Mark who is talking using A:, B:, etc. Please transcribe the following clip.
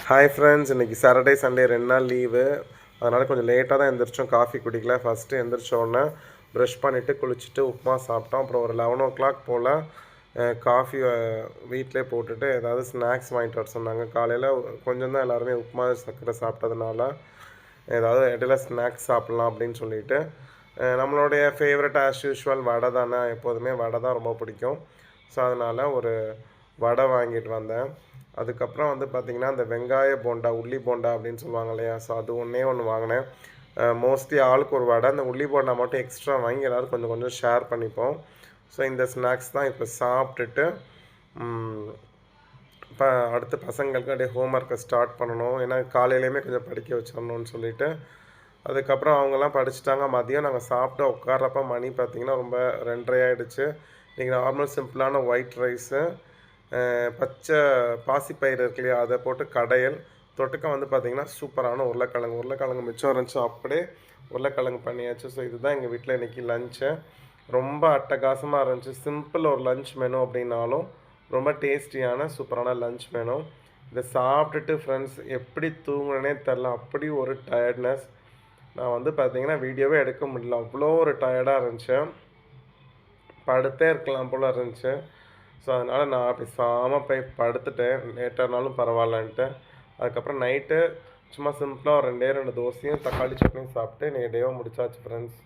A: Hi friends, இன்றைக்கி Saturday Sunday 2 நாள் leave. அதனால் கொஞ்சம் லேட்டாக தான் எந்திரிச்சோம். காஃபி குடிக்கல. ஃபஸ்ட்டு எந்திரிச்சோடனே ப்ரஷ் பண்ணிவிட்டு குளிச்சுட்டு உப்புமா சாப்பிட்டோம். அப்புறம் ஒரு 11 போல் காஃபி வீட்டிலே போட்டுட்டு ஏதாவது ஸ்நாக்ஸ் வாங்கிட்டு வர சொன்னாங்க. காலையில் கொஞ்சம் தான் எல்லாருமே உப்புமா சர்க்கரை சாப்பிட்டதுனால ஏதாவது இடையில ஸ்நாக்ஸ் சாப்பிட்லாம் அப்படின்னு சொல்லிட்டு நம்மளுடைய ஃபேவரட் ஆஸ் யூஷுவல் வடை தானே. எப்போதுமே வடை தான் ரொம்ப பிடிக்கும். ஸோ அதனால் ஒரு வடை வாங்கிட்டு வந்தேன். அதுக்கப்புறம் வந்து பார்த்திங்கன்னா, அந்த வெங்காய போண்டா, உள்ளி போண்டா அப்படின்னு சொல்லுவாங்க இல்லையா? ஸோ அது ஒன்று வாங்கினேன். மோஸ்ட்லி ஆளுக்கு ஒரு வடை. அந்த உள்ளி போண்டா மட்டும் எக்ஸ்ட்ரா வாங்கி எல்லோரும் கொஞ்சம் கொஞ்சம் ஷேர் பண்ணிப்போம். ஸோ இந்த ஸ்நாக்ஸ் தான் இப்போ சாப்பிட்டுட்டு இப்போ அடுத்து பசங்களுக்கு அப்படியே ஹோம் ஒர்க்கை ஸ்டார்ட் பண்ணணும். ஏன்னா காலையிலேயுமே கொஞ்சம் படிக்க வச்சிடணும்னு சொல்லிவிட்டு அதுக்கப்புறம் அவங்கெல்லாம் படிச்சுட்டாங்க. மதியம் நாங்கள் சாப்பிட்டு உட்கார்றப்ப மணி பார்த்திங்கன்னா ரொம்ப 2:30 ஆகிடுச்சு. இன்றைக்கி நார்மல் சிம்பிளான ஒயிட் ரைஸு, பச்சை பாசிப்பயிறு இருக்கு இல்லையா, அதை போட்டு கடையல், தொட்டுக்க வந்து பார்த்திங்கன்னா சூப்பரான உருளைக்கிழங்கு மிச்சம் இருந்துச்சு. அப்படியே உருளைக்கிழங்கு பண்ணியாச்சு. ஸோ இதுதான் எங்கள் வீட்டில் இன்றைக்கி லஞ்சு. ரொம்ப அட்டகாசமாக இருந்துச்சு. சிம்பிள் ஒரு லஞ்ச் மெனு அப்படின்னாலும் ரொம்ப டேஸ்டியான சூப்பரான லஞ்ச் மெனு. இதை சாப்பிட்டுட்டு ஃப்ரெண்ட்ஸ் எப்படி தூங்குனேனே தெரில. அப்படி ஒரு டயர்ட்னஸ். நான் வந்து பார்த்திங்கன்னா வீடியோவே எடுக்க முடியல. அவ்வளோ ஒரு டயர்டாக இருந்துச்சு. படுத்தே இருக்கலாம் போல் இருந்துச்சு. ஸோ அதனால் நான் பேசாமல் போய் படுத்துட்டேன். லேட்டானாலும் பரவாயில்லன்ட்டு. அதுக்கப்புறம் நைட்டு சும்மா சிம்பிளாக ஒரு 2 தோசையும் தக்காளி சட்னியும் சாப்பிட்டு இன்றைக்கி டேவை முடிச்சாச்சு ஃப்ரெண்ட்ஸ்.